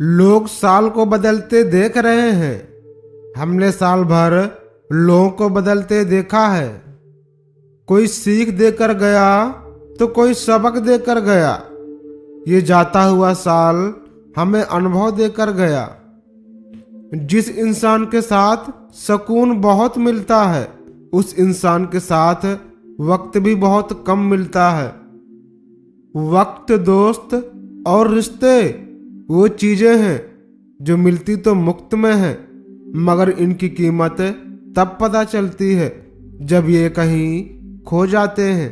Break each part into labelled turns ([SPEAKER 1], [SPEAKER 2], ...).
[SPEAKER 1] लोग साल को बदलते देख रहे हैं। हमने साल भर लोगों को बदलते देखा है। कोई सीख देकर गया तो कोई सबक देकर गया। ये जाता हुआ साल हमें अनुभव देकर गया। जिस इंसान के साथ सुकून बहुत मिलता है उस इंसान के साथ वक्त भी बहुत कम मिलता है। वक्त, दोस्त और रिश्ते वो चीजें हैं जो मिलती तो मुफ्त में हैं, मगर इनकी कीमत तब पता चलती है जब ये कहीं खो जाते हैं।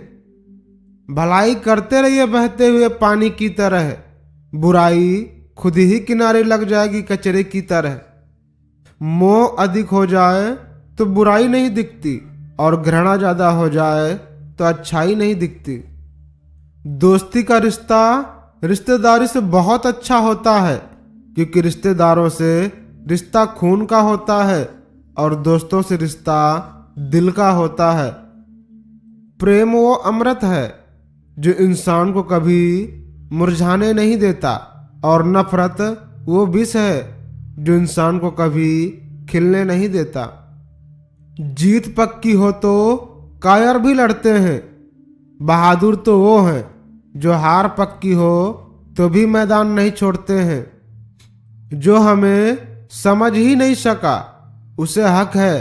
[SPEAKER 1] भलाई करते रहिए बहते हुए पानी की तरह, बुराई खुद ही किनारे लग जाएगी कचरे की तरह। मोह अधिक हो जाए तो बुराई नहीं दिखती और घृणा ज्यादा हो जाए तो अच्छाई नहीं दिखती। दोस्ती का रिश्ता रिश्तेदारी से बहुत अच्छा होता है, क्योंकि रिश्तेदारों से रिश्ता खून का होता है और दोस्तों से रिश्ता दिल का होता है। प्रेम वो अमृत है जो इंसान को कभी मुरझाने नहीं देता, और नफरत वो विष है जो इंसान को कभी खिलने नहीं देता। जीत पक्की हो तो कायर भी लड़ते हैं। बहादुर तो वो हैं जो हार पक्की हो तो भी मैदान नहीं छोड़ते हैं। जो हमें समझ ही नहीं सका उसे हक है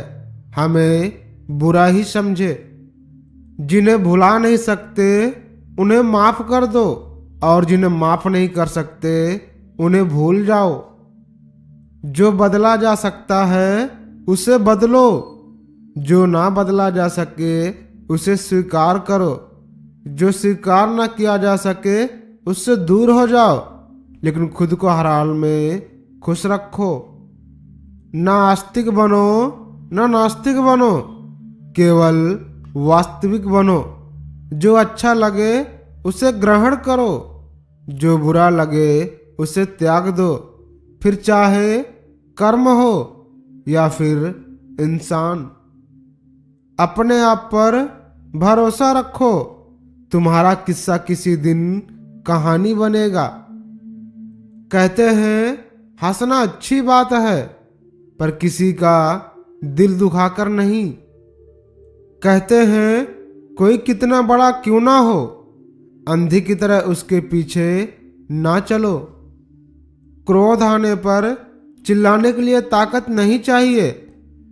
[SPEAKER 1] हमें बुरा ही समझे। जिन्हें भुला नहीं सकते उन्हें माफ कर दो, और जिन्हें माफ नहीं कर सकते उन्हें भूल जाओ। जो बदला जा सकता है उसे बदलो, जो ना बदला जा सके उसे स्वीकार करो। जो स्वीकार ना किया जा सके उससे दूर हो जाओ, लेकिन खुद को हर हाल में खुश रखो। ना आस्तिक बनो ना नास्तिक बनो, केवल वास्तविक बनो। जो अच्छा लगे उसे ग्रहण करो, जो बुरा लगे उसे त्याग दो। फिर चाहे कर्म हो या फिर इंसान। अपने आप पर भरोसा रखो, तुम्हारा किस्सा किसी दिन कहानी बनेगा। कहते हैं हंसना अच्छी बात है, पर किसी का दिल दुखाकर नहीं। कहते हैं कोई कितना बड़ा क्यों ना हो, अंधी की तरह उसके पीछे ना चलो। क्रोध आने पर चिल्लाने के लिए ताकत नहीं चाहिए,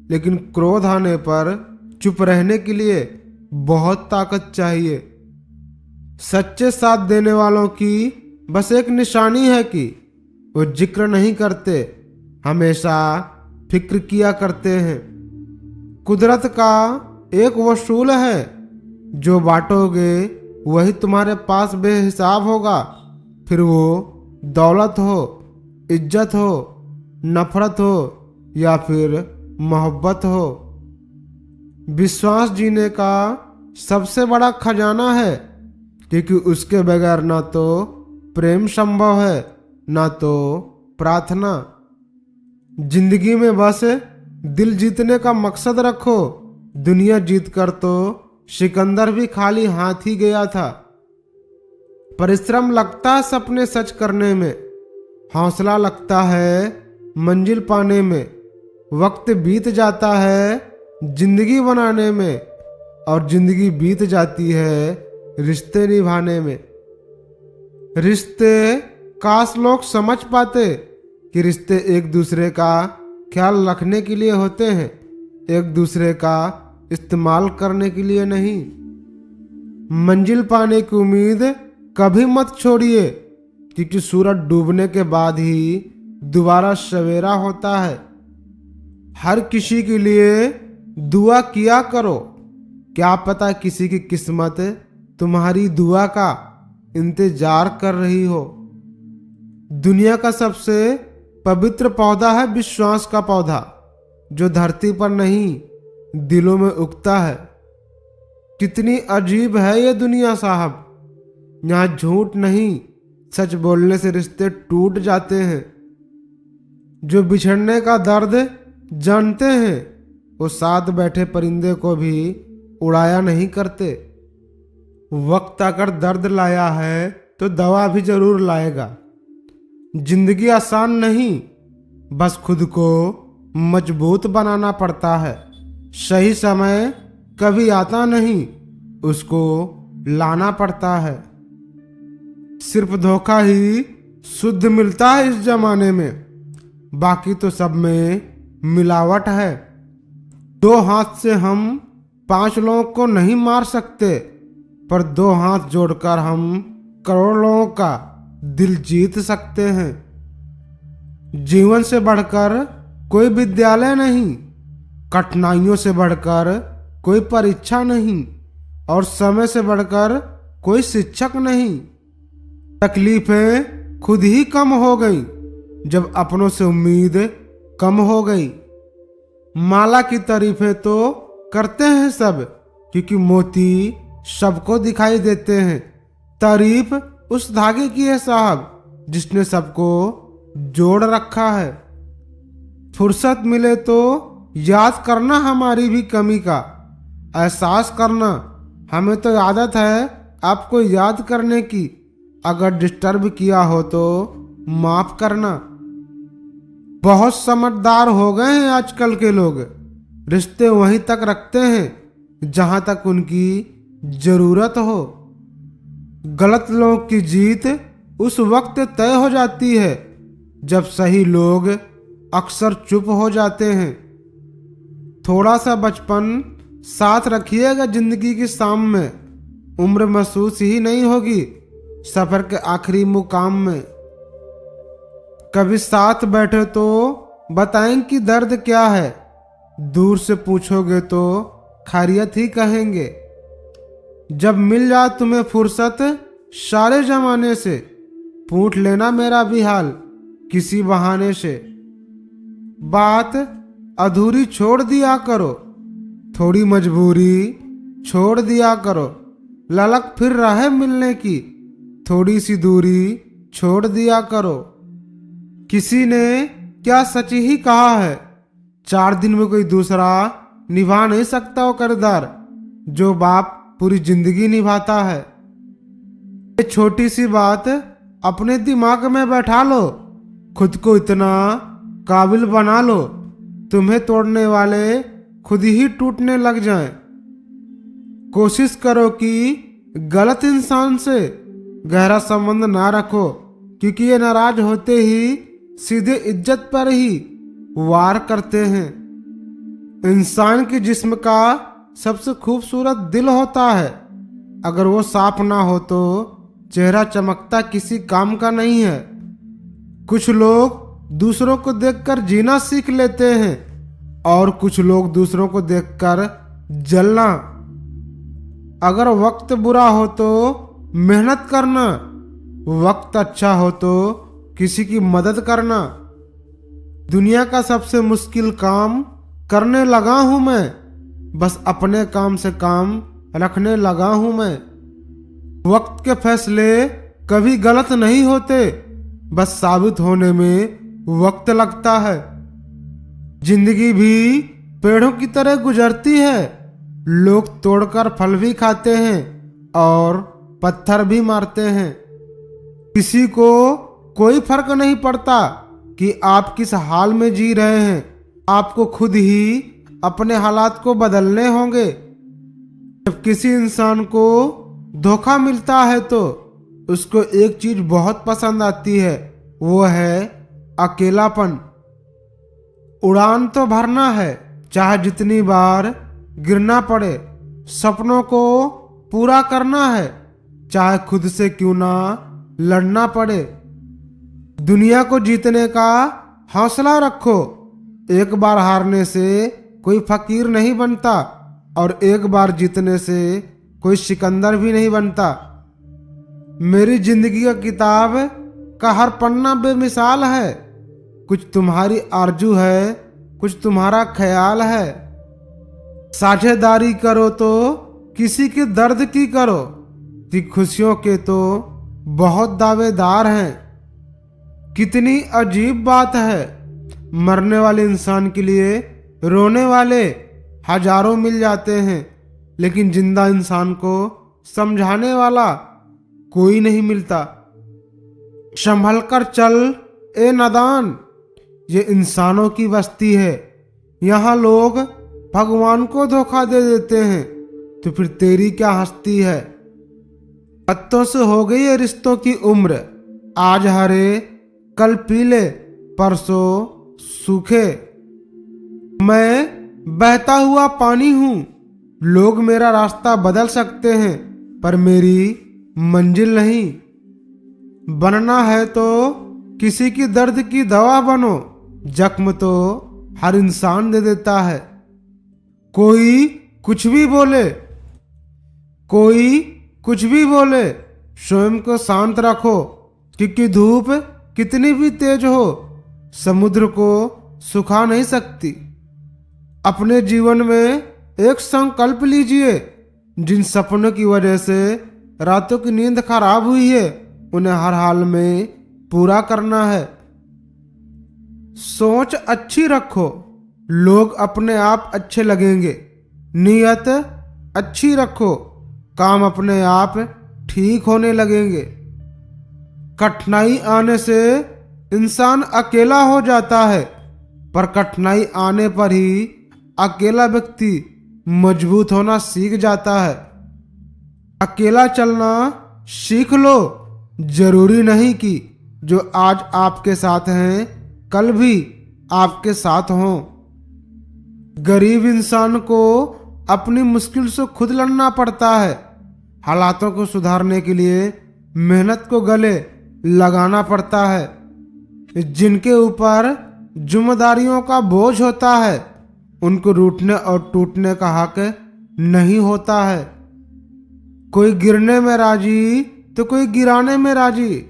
[SPEAKER 1] लेकिन क्रोध आने पर चुप रहने के लिए बहुत ताकत चाहिए। सच्चे साथ देने वालों की बस एक निशानी है कि वो जिक्र नहीं करते, हमेशा फिक्र किया करते हैं। कुदरत का एक वसूल है, जो बांटोगे वही तुम्हारे पास बेहिसाब होगा। फिर वो दौलत हो, इज्जत हो, नफरत हो या फिर मोहब्बत हो। विश्वास जीने का सबसे बड़ा खजाना है, क्योंकि उसके बगैर ना तो प्रेम संभव है ना तो प्रार्थना। जिंदगी में बस दिल जीतने का मकसद रखो। दुनिया जीत कर तो सिकंदर भी खाली हाथ ही गया था। परिश्रम लगता है सपने सच करने में, हौसला लगता है मंजिल पाने में। वक्त बीत जाता है जिंदगी बनाने में, और जिंदगी बीत जाती है रिश्ते निभाने में। रिश्ते काश लोग समझ पाते कि रिश्ते एक दूसरे का ख्याल रखने के लिए होते हैं, एक दूसरे का इस्तेमाल करने के लिए नहीं। मंजिल पाने की उम्मीद कभी मत छोड़िए, क्योंकि सूरज डूबने के बाद ही दोबारा सवेरा होता है। हर किसी के लिए दुआ किया करो, क्या पता किसी की किस्मत तुम्हारी दुआ का इंतजार कर रही हो। दुनिया का सबसे पवित्र पौधा है विश्वास का पौधा, जो धरती पर नहीं दिलों में उगता है। कितनी अजीब है ये दुनिया साहब, यहाँ झूठ नहीं सच बोलने से रिश्ते टूट जाते हैं। जो बिछड़ने का दर्द जानते हैं वो साथ बैठे परिंदे को भी उड़ाया नहीं करते। वक्त अगर दर्द लाया है तो दवा भी जरूर लाएगा। जिंदगी आसान नहीं, बस खुद को मजबूत बनाना पड़ता है। सही समय कभी आता नहीं, उसको लाना पड़ता है। सिर्फ धोखा ही शुद्ध मिलता है इस जमाने में, बाकी तो सब में मिलावट है। 2 हाथ से हम 5 लोगों को नहीं मार सकते, पर 2 हाथ जोड़कर हम करोड़ लोगों का दिल जीत सकते हैं। जीवन से बढ़कर कोई विद्यालय नहीं, कठिनाइयों से बढ़कर कोई परीक्षा नहीं, और समय से बढ़कर कोई शिक्षक नहीं। तकलीफें खुद ही कम हो गई जब अपनों से उम्मीद कम हो गई। माला की तारीफें तो करते हैं सब, क्योंकि मोती सबको दिखाई देते हैं। तारीफ उस धागे की है साहब, जिसने सबको जोड़ रखा है। फुर्सत मिले तो याद करना हमारी भी कमी का एहसास करना। हमें तो आदत है आपको याद करने की, अगर डिस्टर्ब किया हो तो माफ करना। बहुत समझदार हो गए हैं आजकल के लोग, रिश्ते वहीं तक रखते हैं जहां तक उनकी जरूरत हो। गलत लोगों की जीत उस वक्त तय हो जाती है जब सही लोग अक्सर चुप हो जाते हैं। थोड़ा सा बचपन साथ रखिएगा जिंदगी की शाम में, उम्र महसूस ही नहीं होगी सफर के आखिरी मुकाम में। कभी साथ बैठे तो बताएं कि दर्द क्या है, दूर से पूछोगे तो खैरियत ही कहेंगे। जब मिल जाए तुम्हें फुर्सत सारे जमाने से, पूछ लेना मेरा भी हाल किसी बहाने से। बात अधूरी छोड़ दिया करो, थोड़ी मजबूरी छोड़ दिया करो। ललक फिर रहे मिलने की, थोड़ी सी दूरी छोड़ दिया करो। किसी ने क्या सच ही कहा है, 4 दिन में कोई दूसरा निभा नहीं सकता वो किरदार जो बाप पूरी जिंदगी निभाता है। ये छोटी सी बात अपने दिमाग में बैठा लो, खुद को इतना काबिल बना लो, तुम्हें तोड़ने वाले खुद ही टूटने लग जाएं। कोशिश करो कि गलत इंसान से गहरा संबंध ना रखो, क्योंकि ये नाराज होते ही सीधे इज्जत पर ही वार करते हैं। इंसान के जिस्म का सबसे खूबसूरत दिल होता है, अगर वो साफ ना हो तो चेहरा चमकता किसी काम का नहीं है। कुछ लोग दूसरों को देखकर जीना सीख लेते हैं, और कुछ लोग दूसरों को देखकर जलना। अगर वक्त बुरा हो तो मेहनत करना, वक्त अच्छा हो तो किसी की मदद करना। दुनिया का सबसे मुश्किल काम करने लगा हूं मैं, बस अपने काम से काम रखने लगा हूं मैं। वक्त के फैसले कभी गलत नहीं होते, बस साबित होने में वक्त लगता है। जिंदगी भी पेड़ों की तरह गुजरती है, लोग तोड़कर फल भी खाते हैं और पत्थर भी मारते हैं। किसी को कोई फर्क नहीं पड़ता कि आप किस हाल में जी रहे हैं, आपको खुद ही अपने हालात को बदलने होंगे। जब किसी इंसान को धोखा मिलता है तो उसको एक चीज बहुत पसंद आती है, वो है अकेलापन। उड़ान तो भरना है, चाहे जितनी बार गिरना पड़े। सपनों को पूरा करना है, चाहे खुद से क्यों ना लड़ना पड़े। दुनिया को जीतने का हौसला रखो, एक बार हारने से कोई फकीर नहीं बनता, और एक बार जीतने से कोई सिकंदर भी नहीं बनता। मेरी जिंदगी का किताब का हर पन्ना बेमिसाल है, कुछ तुम्हारी आरजू है, कुछ तुम्हारा ख्याल है। साझेदारी करो तो किसी के दर्द की करो, कि खुशियों के तो बहुत दावेदार हैं। कितनी अजीब बात है, मरने वाले इंसान के लिए रोने वाले हजारों मिल जाते हैं, लेकिन जिंदा इंसान को समझाने वाला कोई नहीं मिलता। संभल कर चल ए नादान, ये इंसानों की बस्ती है। यहाँ लोग भगवान को धोखा दे देते हैं, तो फिर तेरी क्या हस्ती है। पत्तों से हो गई है रिश्तों की उम्र, आज हरे कल पीले परसों सूखे। मैं बहता हुआ पानी हूँ, लोग मेरा रास्ता बदल सकते हैं पर मेरी मंजिल नहीं। बनना है तो किसी की दर्द की दवा बनो, जख्म तो हर इंसान दे देता है। कोई कुछ भी बोले, कोई कुछ भी बोले, स्वयं को शांत रखो, क्योंकि धूप कितनी भी तेज हो समुद्र को सुखा नहीं सकती। अपने जीवन में एक संकल्प लीजिए, जिन सपनों की वजह से रातों की नींद खराब हुई है उन्हें हर हाल में पूरा करना है। सोच अच्छी रखो, लोग अपने आप अच्छे लगेंगे। नीयत अच्छी रखो, काम अपने आप ठीक होने लगेंगे। कठिनाई आने से इंसान अकेला हो जाता है, पर कठिनाई आने पर ही अकेला व्यक्ति मजबूत होना सीख जाता है। अकेला चलना सीख लो, जरूरी नहीं कि जो आज आपके साथ हैं कल भी आपके साथ हों। गरीब इंसान को अपनी मुश्किल से खुद लड़ना पड़ता है। हालातों को सुधारने के लिए मेहनत को गले लगाना पड़ता है। जिनके ऊपर जिम्मेदारियों का बोझ होता है उनको रूठने और टूटने का हक नहीं होता है। कोई गिरने में राजी तो कोई गिराने में राजी,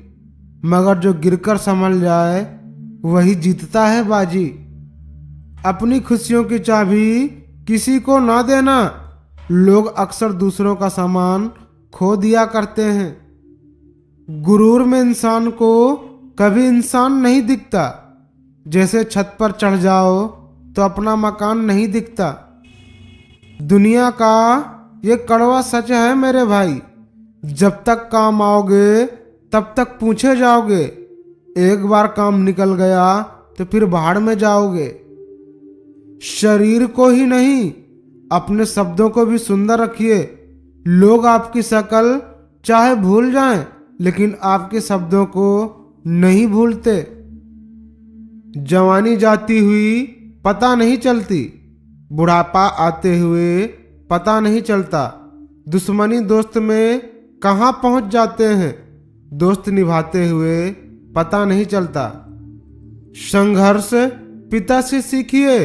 [SPEAKER 1] मगर जो गिरकर संभल जाए वही जीतता है बाजी। अपनी खुशियों की चाबी किसी को ना देना, लोग अक्सर दूसरों का सामान खो दिया करते हैं। गुरूर में इंसान को कभी इंसान नहीं दिखता, जैसे छत पर चढ़ जाओ तो अपना मकान नहीं दिखता। दुनिया का ये कड़वा सच है मेरे भाई, जब तक काम आओगे तब तक पूछे जाओगे। एक बार काम निकल गया तो फिर भाड़ में जाओगे। शरीर को ही नहीं अपने शब्दों को भी सुंदर रखिए। लोग आपकी शक्ल चाहे भूल जाएं, लेकिन आपके शब्दों को नहीं भूलते। जवानी जाती हुई पता नहीं चलती, बुढ़ापा आते हुए पता नहीं चलता। दुश्मनी दोस्त में कहाँ पहुंच जाते हैं, दोस्त निभाते हुए पता नहीं चलता। संघर्ष पिता से सीखिए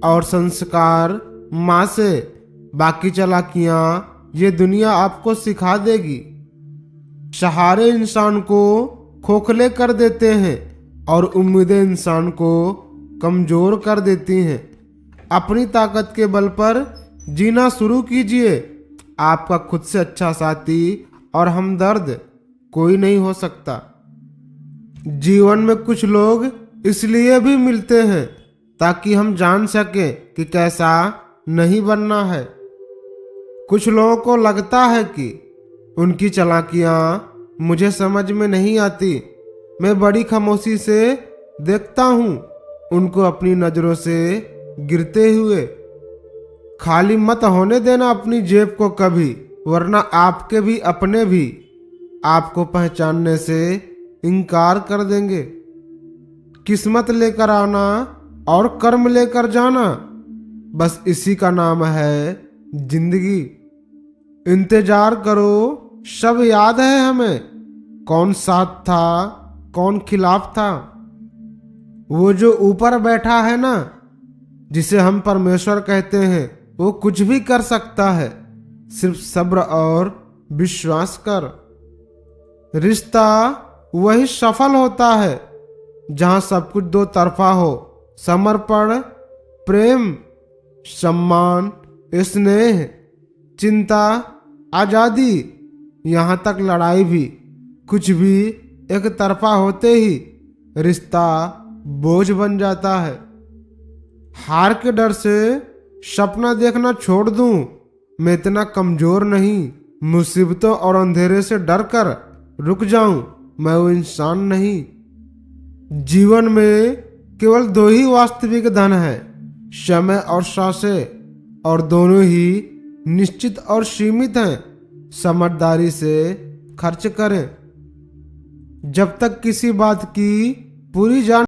[SPEAKER 1] और संस्कार माँ से। बाकी चालाकियाँ ये दुनिया आपको सिखा देगी। सहारे इंसान को खोखले कर देते हैं और उम्मीदें इंसान को कमजोर कर देती हैं। अपनी ताकत के बल पर जीना शुरू कीजिए। आपका खुद से अच्छा साथी और हमदर्द कोई नहीं हो सकता। जीवन में कुछ लोग इसलिए भी मिलते हैं ताकि हम जान सकें कि कैसा नहीं बनना है। कुछ लोगों को लगता है कि उनकी चालाकियाँ मुझे समझ में नहीं आती। मैं बड़ी खामोशी से देखता हूँ उनको अपनी नज़रों से गिरते हुए। खाली मत होने देना अपनी जेब को कभी, वरना आपके भी अपने भी आपको पहचानने से इनकार कर देंगे। किस्मत लेकर आना और कर्म लेकर जाना, बस इसी का नाम है जिंदगी। इंतजार करो, सब याद है हमें, कौन साथ था कौन खिलाफ था। वो जो ऊपर बैठा है ना, जिसे हम परमेश्वर कहते हैं, वो कुछ भी कर सकता है, सिर्फ सब्र और विश्वास कर। रिश्ता वही सफल होता है जहां सब कुछ दो तरफा हो। समर्पण, प्रेम, सम्मान, स्नेह, चिंता, आजादी, यहाँ तक लड़ाई भी। कुछ भी एक तरफा होते ही रिश्ता बोझ बन जाता है। हार के डर से सपना देखना छोड़ दूं, मैं इतना कमजोर नहीं। मुसीबतों और अंधेरे से डर कर रुक जाऊं, मैं वो इंसान नहीं। जीवन में केवल दो ही वास्तविक धन है, समय और सांसें, और दोनों ही निश्चित और सीमित हैं। समझदारी से खर्च करें। जब तक किसी बात की पूरी जान